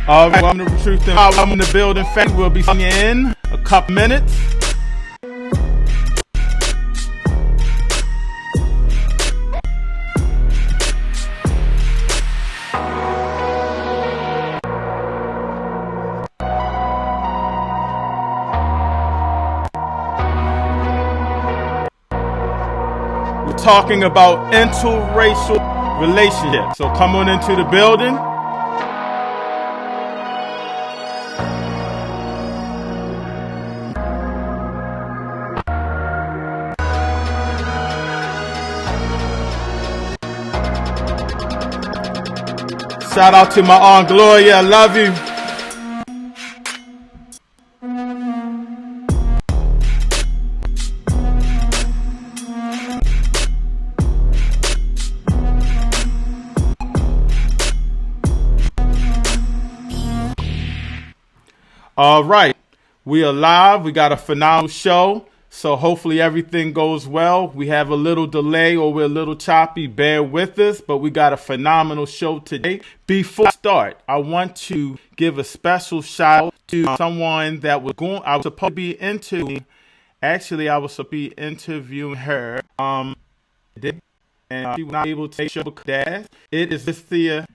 Welcome to Truth and Power. I'm in the building. We'll be seeing you in a couple minutes. We're talking about interracial relationships. So come on into the building. Shout out to my Aunt Gloria. I love you. All right. We are live. We got a phenomenal show. So hopefully everything goes well. We have a little delay or we're a little choppy. Bear with us, but we got a phenomenal show today. Before I start, I want to give a special shout out to someone that I was supposed to be interviewing. Actually, I was supposed to be interviewing her. And she was not able to take show because it is Cynthia.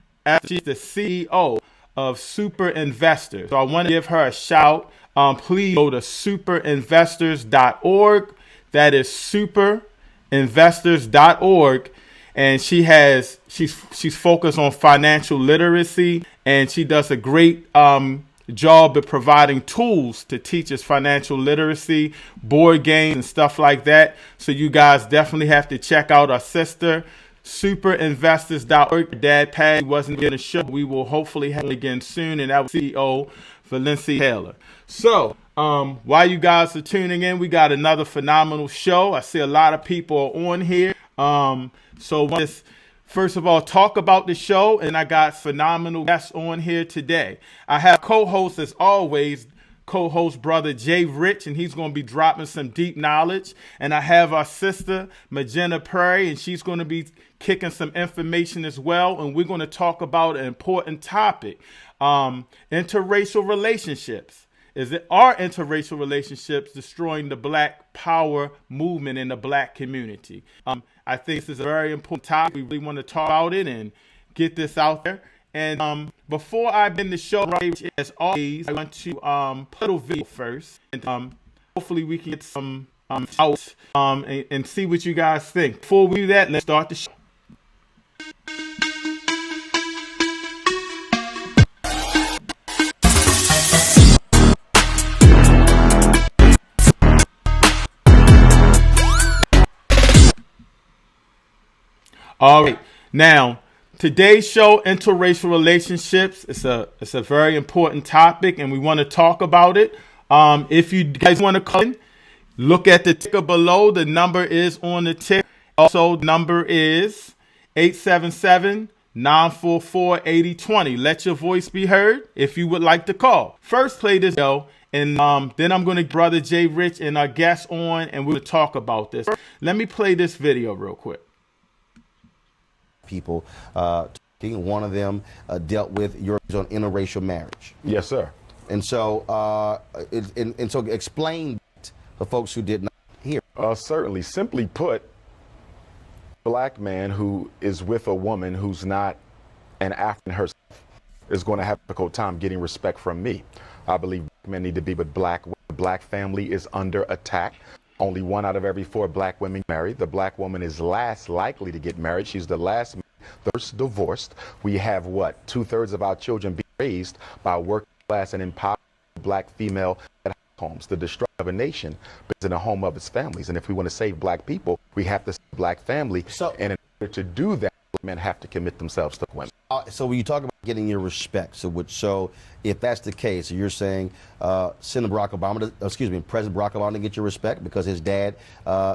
She's the CEO of Super Investors. So I want to give her a shout. Please go to superinvestors.org. That is superinvestors.org. And she's focused on financial literacy, and she does a great job of providing tools to teach us financial literacy, board games and stuff like that. So you guys definitely have to check out our sister, superinvestors.org. Dad Patty wasn't in the show. We will hopefully have it again soon, and that was CEO Valencia Taylor. So while you guys are tuning in, we got another phenomenal show. I see a lot of people are on here. So let's first of all talk about the show, and I got phenomenal guests on here today. I have co-host as always, co-host brother Jay Rich, and he's going to be dropping some deep knowledge. And I have our sister Magenta Praire, and she's going to be kicking some information as well. And we're going to talk about an important topic, interracial relationships. Are interracial relationships destroying the Black Power movement in the Black community? I think this is a very important topic. We really want to talk about it and get this out there. And before I begin the show, as always, I want to put a video first, and hopefully we can get some out and see what you guys think. Before we do that, let's start the show. All right, now today's show, interracial relationships. It's a very important topic, and we want to talk about it. If you guys want to call in, look at the ticker below. The number is on the ticker. Also, the number is 877-944-8020. Let your voice be heard if you would like to call. First, play this video, and then I'm going to brother Jay Rich and our guests on, and we'll talk about this. Let me play this video real quick. People, one of them dealt with your on interracial marriage. Yes, sir. And so, so explain that for folks who did not hear. Certainly. Simply put, Black man who is with a woman who's not an African herself is going to have a difficult time getting respect from me. I believe Black men need to be with Black women. The Black family is under attack. Only 1 out of every 4 Black women married. The Black woman is last likely to get married. She's the last, first divorced. We have what? 2/3 of our children being raised by working class and empowered Black female homes. The destruction of a nation is in the home of its families. And if we want to save Black people, we have to save Black family. And in order to do that, men have to commit themselves to women. So when you talk about getting your respect, so if that's the case, you're saying President Barack Obama didn't get your respect because his dad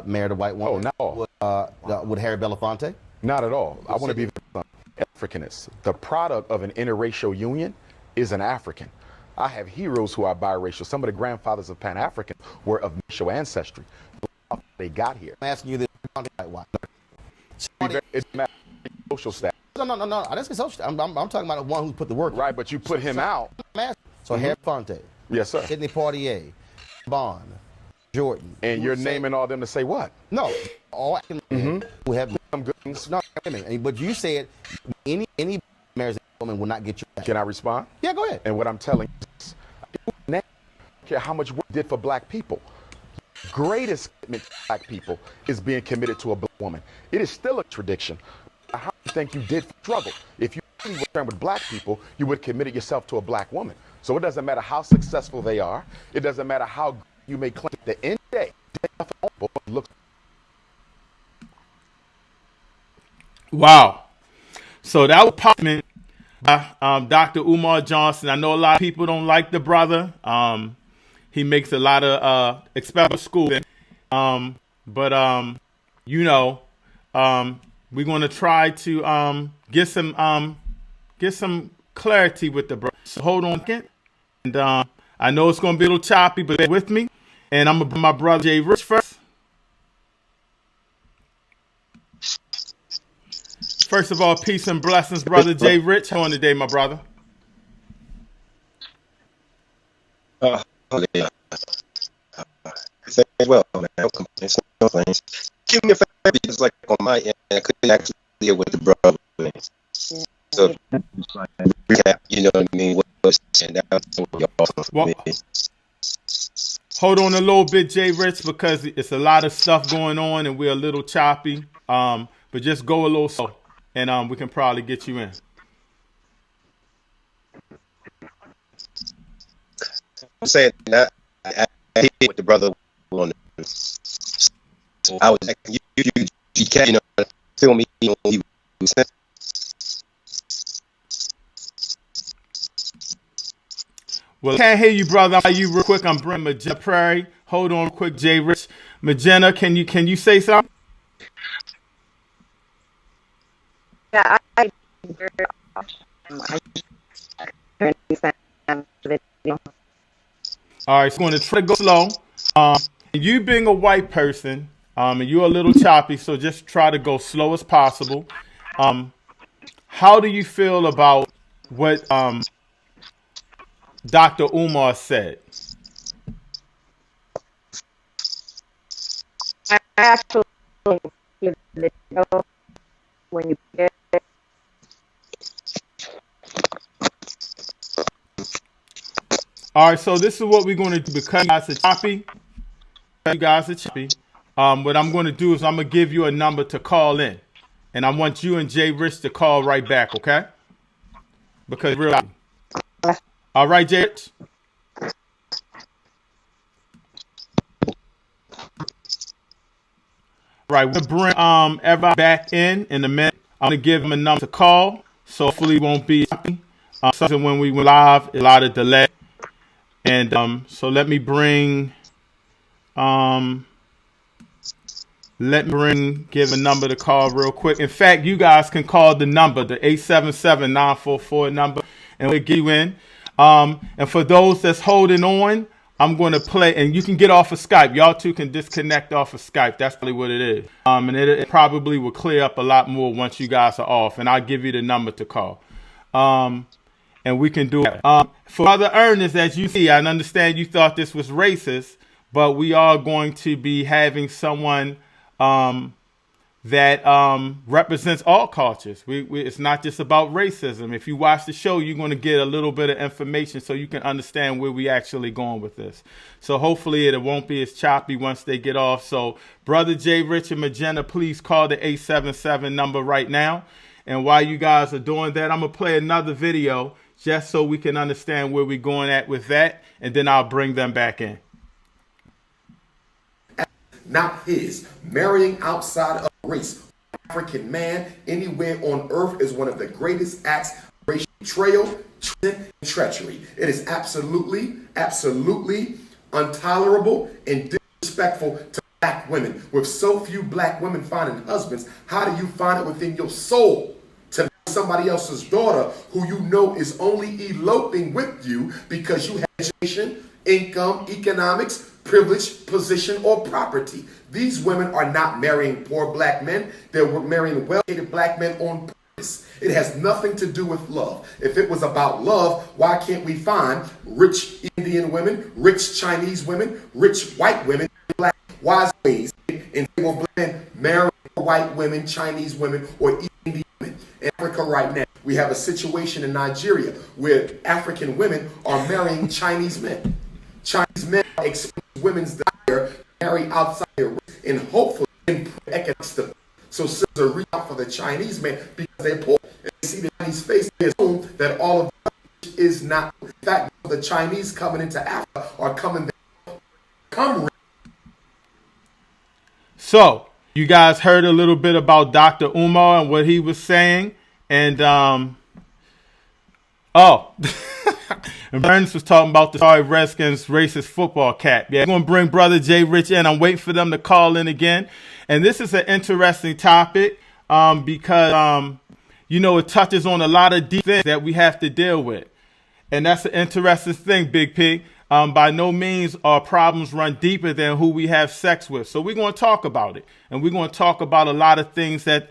married a white woman? Oh, no. Would Harry Belafonte? Not at all. I want to be Africanist. The product of an interracial union is an African. I have heroes who are biracial. Some of the grandfathers of Pan-African were of racial ancestry. They got here. I'm asking you this. It's social status. No. I didn't say social. I'm talking about the one who put the work in. Right, but you put him out. So Harry Fonte. Yes, sir. Sidney Poitier. Bond. Jordan. And you're naming all them to say what? No. All who have some good. No, wait a minute. But you said any marriage woman will not get you back. Can I respond? Yeah, go ahead. And what I'm telling you is, I don't care how much work you did for black people. Greatest commitment to black people is being committed to a black woman. It is still a tradition. How do you think you did struggle? If you really were concerned with black people, you would have committed yourself to a black woman. So it doesn't matter how successful they are. It doesn't matter how you may claim. At the end of the day, look. Wow. So that was Parliament by Dr. Umar Johnson. I know a lot of people don't like the brother. He makes a lot of experimental school. But you know, we're going to try to get some clarity with the brother. So hold on a second. And I know it's going to be a little choppy, but bear with me. And I'm going to bring my brother Jay Rich first. First of all, peace and blessings, brother Jay Rich. How on today, my brother? Well, man, no complaints, no complaints. Give me a favor, it's like on my end, I couldn't actually deal with the brother. So, recap, you know what I mean? What was saying that? Hold on a little bit, Jay Rich, because it's a lot of stuff going on and we're a little choppy. But just go a little slow, and we can probably get you in. I'm saying that I hit with the brother on the, so I was like, you can't, you know, feel me. You know, well, I can't hear you, brother. I'll you real quick. I'm bringing Magenta Praire. Hold on, quick, Jay Rich. Magenta, can you say something? Yeah, all right, so I'm going to try to go slow. You being a white person, and you're a little choppy, so just try to go slow as possible. How do you feel about what Dr. Umar said? I actually when you get all right, so this is what we're going to do because you guys are choppy. What I'm going to do is I'm going to give you a number to call in. And I want you and Jay Rich to call right back, okay? Because we're all right, Jay Rich? Right, we'll bring everybody back in a minute. I'm going to give him a number to call, so hopefully it won't be choppy. Something when we went live, a lot of delay. And so let me bring give a number to call real quick. In fact, you guys can call the number, the 877-944 number, and we'll get you in. And for those that's holding on, I'm going to play, and you can get off of Skype. Y'all two can disconnect off of Skype. That's probably what it is. And it probably will clear up a lot more once you guys are off, and I'll give you the number to call. And we can do it. For Brother Ernest, as you see, I understand you thought this was racist, but we are going to be having someone that represents all cultures. It's not just about racism. If you watch the show, you're going to get a little bit of information so you can understand where we actually going with this. So hopefully it won't be as choppy once they get off. So Brother Jay Rich and Magenta, please call the 877 number right now. And while you guys are doing that, I'm going to play another video just so we can understand where we're going at with that, and then I'll bring them back in. Not his. Marrying outside of race. African man anywhere on earth is one of the greatest acts of racial betrayal, treason, and treachery. It is absolutely intolerable and disrespectful to black women. With so few black women finding husbands, how do you find it within your soul to marry somebody else's daughter who you know is only eloping with you because you have education, income, economics, privilege, position, or property? These women are not marrying poor black men. They're marrying well-educated black men on It has nothing to do with love. If it was about love, why can't we find rich Indian women, rich Chinese women, rich white women, black wise queens, and they will blend marry white women, Chinese women, or Indian women. In Africa right now, we have a situation in Nigeria where African women are marrying Chinese men. Chinese men are expressing women's desire to marry outside their race and hopefully improve economic stability. So sisters reach out for the Chinese man because they're poor. And they see the Chinese face, they assume that all of that is not. In fact, the Chinese coming into Africa are coming there. Come. So, you guys heard a little bit about Dr. Umar and what he was saying. And, and Burns was talking about the sorry Redskins racist football cap. Yeah, I'm going to bring Brother Jay Rich in. I'm waiting for them to call in again. And this is an interesting topic because, it touches on a lot of deep things that we have to deal with. And that's an interesting thing, Big Pig. By no means our problems run deeper than who we have sex with. So we're going to talk about it. And we're going to talk about a lot of things that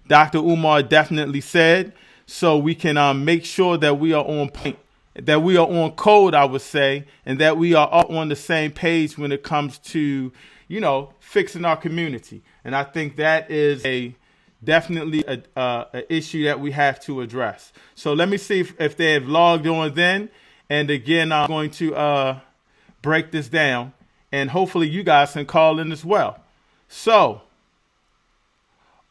Dr. Umar definitely said so we can make sure that we are on point, that we are on code, I would say, and that we are all on the same page when it comes to, fixing our community. And I think that is definitely a issue that we have to address. So let me see if they have logged on then. And again, I'm going to break this down, and hopefully you guys can call in as well. So,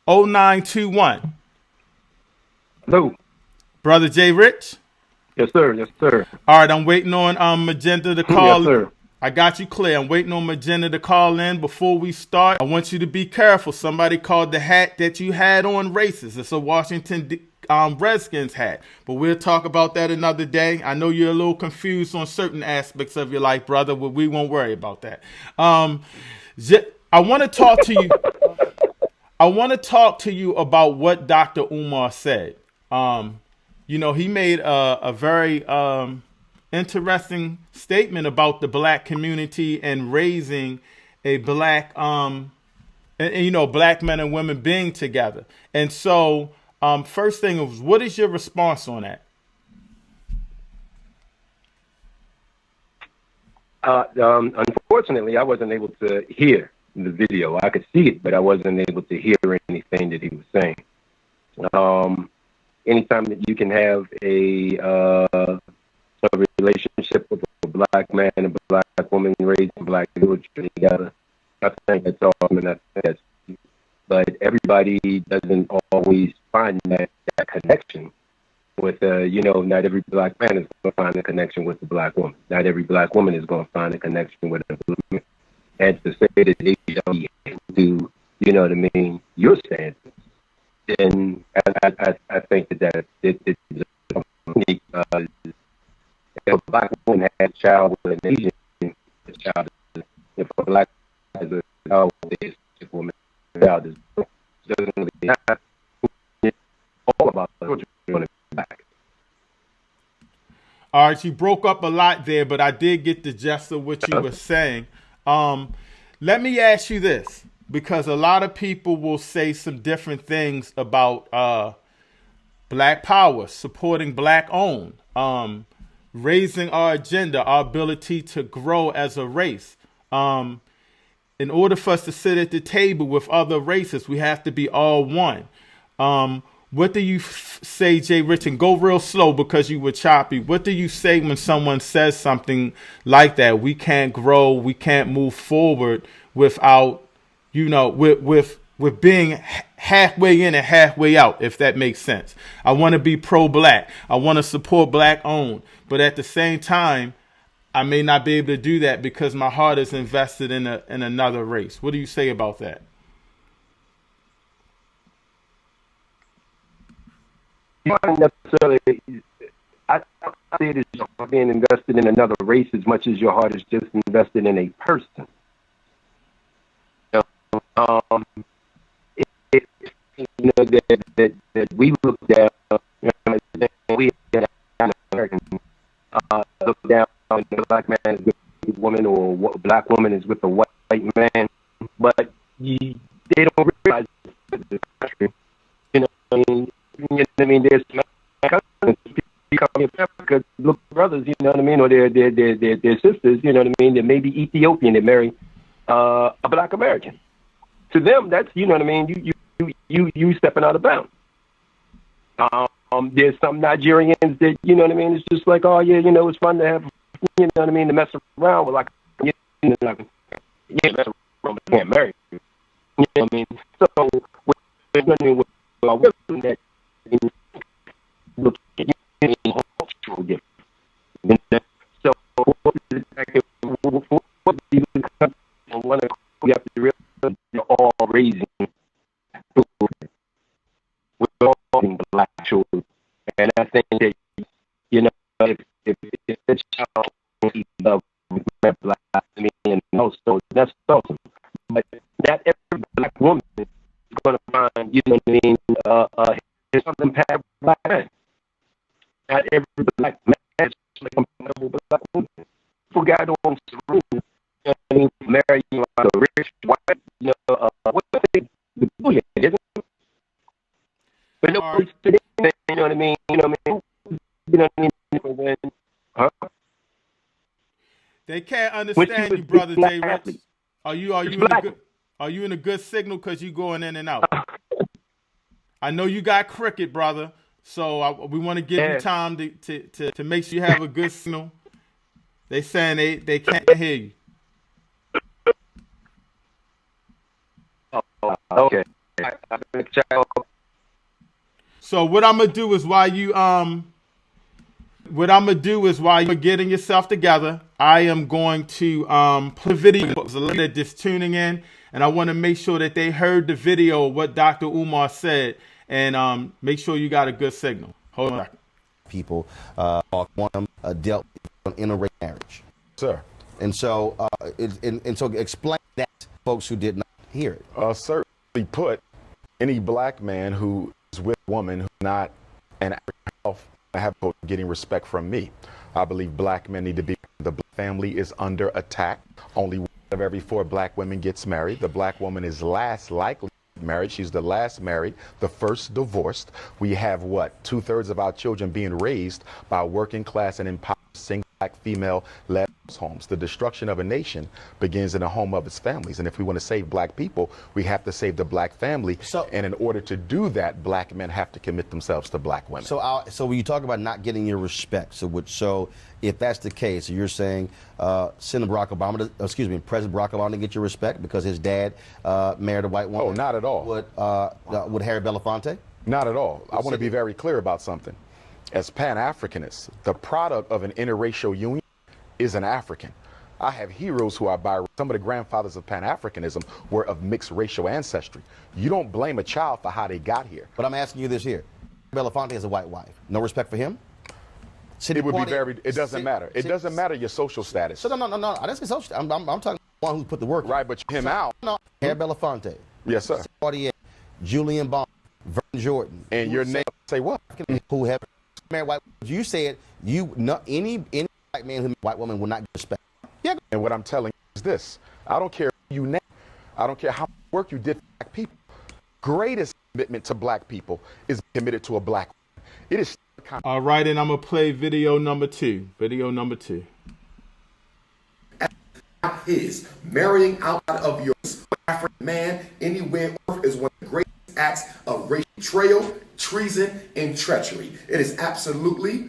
0921. Hello. Brother Jay Rich? Yes, sir. Yes, sir. All right, I'm waiting on Magenta to call. Yes, sir. I got you clear. I'm waiting on Magenta to call in. Before we start, I want you to be careful. Somebody called the hat that you had on racist. It's a Washington Redskins hat. But we'll talk about that another day. I know you're a little confused on certain aspects of your life, brother, but we won't worry about that. I want to talk to you. I want to talk to you about what Dr. Umar said. He made a very interesting statement about the black community and raising a black, black men and women being together. And so, first thing was, what is your response on that? Unfortunately, I wasn't able to hear the video. I could see it, but I wasn't able to hear anything that he was saying. Anytime that you can have a relationship with a black man and a black woman raising black children together, I think that's awesome, and that's. But everybody doesn't always find that connection with, not every black man is going to find a connection with the black woman. Not every black woman is going to find a connection with a black woman. And to say that they don't do, your standards, then I think that it's unique. If a black woman has a child with an Asian child, if a black has a child with an Asian woman, child doesn't really have all about the children back. All right, you broke up a lot there, but I did get the gist of what you were saying. Let me ask you this, because a lot of people will say some different things about black power, supporting black owned, raising our agenda, our ability to grow as a race. In order for us to sit at the table with other races, we have to be all one. What do you say, Jay Rich? And go real slow because you were choppy. What do you say when someone says something like that? We can't grow, we can't move forward without, with being halfway in and halfway out, if that makes sense. I want to be pro-black. I want to support black-owned. But at the same time, I may not be able to do that because my heart is invested in another race. What do you say about that? Not necessarily. I say it is being invested in another race as much as your heart is just invested in a person. That we look down, we American look down on the black man is with a woman or a black woman is with a white man, but they don't realize the country. mean? There's cousins, people come here because look, brothers, you know what I mean, or their sisters, you know what I mean, that may be Ethiopian that marry a black American. To them, that's, you know what I mean, you stepping out of bounds. There's some Nigerians that, you know what I mean, it's just like, oh yeah, you know, it's fun to have, you know what I mean, to mess around with, like, you know, like, yeah, mess around, but you can't marry. You know what I mean? So, with wisdom that look at cultural difference. So, we have to realize they're all raising children. We're all raising black children. And I think that, you know, if the child loves black, I mean, and also, that's awesome. But not every black woman is going to find, you know what I mean, something past black man. Not every black man is compatible with black woman. People got on screen, you know what I mean, marry a rich white, you know, what they do, isn't it? But nobody's today, you know what I mean, you know what I mean, when, huh? They can't understand you, brother J. Rich. Are you in a good signal because you going in and out? I know you got cricket, brother. So we want to give you time to make sure you have a good signal. They saying they can't hear you. Okay. So what I'm gonna do is while you're getting yourself together, I am going to play a video for those just tuning in, and I want to make sure that they heard the video of what Dr. Umar said, and make sure you got a good signal. Hold on. People one of them dealt with interracial marriage, Sir. and so so explain that to folks who did not hear it. Certainly put, any black man who is with a woman who's not an African have getting respect from me. I believe black men need to be. The black family is under attack. Only one of every 4 black women gets married. The black woman is last likely married. She's the last married, the first divorced. We have what? 2/3 of our children being raised by working class and empowered single black female-led homes. The destruction of a nation begins in the home of its families. And if we want to save black people, we have to save the black family. And in order to do that, black men have to commit themselves to black women. So when you talk about not getting your respect, so if that's the case, you're saying President Barack Obama to get your respect because his dad married a white woman? Oh, not at all. Would Harry Belafonte? Not at all. I want to be very clear about something. As Pan-Africanists, the product of an interracial union is an African. I have heroes who are by some of the grandfathers of Pan-Africanism were of mixed racial ancestry. You don't blame a child for how they got here. But I'm asking you this here. Belafonte has a white wife. No respect for him? It would be very, it doesn't matter. It doesn't matter your social status. So no. I didn't say social. I'm talking about one who put the work. Right, but him out. No, Harry Belafonte. Yes, sir. Julian Bond, Vernon Jordan. And your name, say what? Who have married white. You said any black man who married a white woman will not get respect. Yeah. And what I'm telling you is this. I don't care who you name. I don't care how much work you did for black people. Greatest commitment to black people is committed to a black woman. It is. All right, and I'm going to play video number 2. Video number 2. His marrying outside of your African man anywhere on earth is one of the greatest acts of racial betrayal, treason, and treachery. It is absolutely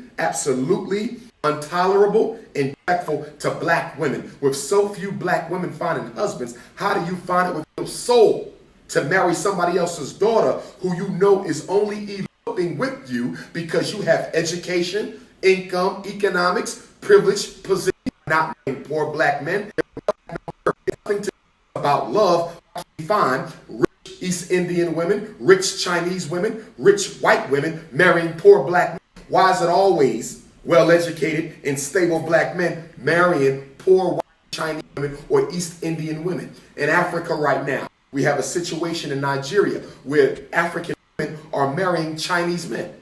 intolerable and disrespectful to black women. With so few black women finding husbands, how do you find it with your soul to marry somebody else's daughter who you know is only eloping with you because you have education, income, economics, privilege, position, not marrying poor black men? Nothing to about love. You find rich East Indian women, rich Chinese women, rich white women marrying poor black men. Why is it always well-educated and stable black men marrying poor white Chinese women or East Indian women? In Africa right now, we have a situation in Nigeria where African women are marrying Chinese men.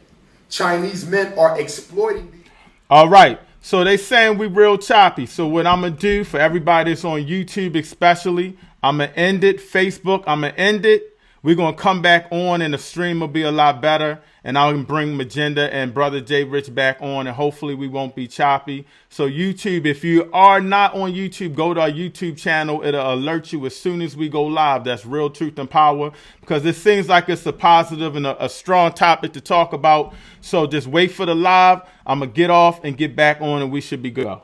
Chinese men are exploiting these. All right. So they saying we real choppy. So what I'm going to do for everybody that's on YouTube especially, I'm going to end it. Facebook, I'm going to end it. We're going to come back on and the stream will be a lot better. And I'll bring Magenta and Brother J Rich back on, and hopefully we won't be choppy. So YouTube, if you are not on YouTube, go to our YouTube channel. It'll alert you as soon as we go live. That's Real Truth and Power, because it seems like it's a positive and a strong topic to talk about. So just wait for the live. I'm going to get off and get back on, and we should be good.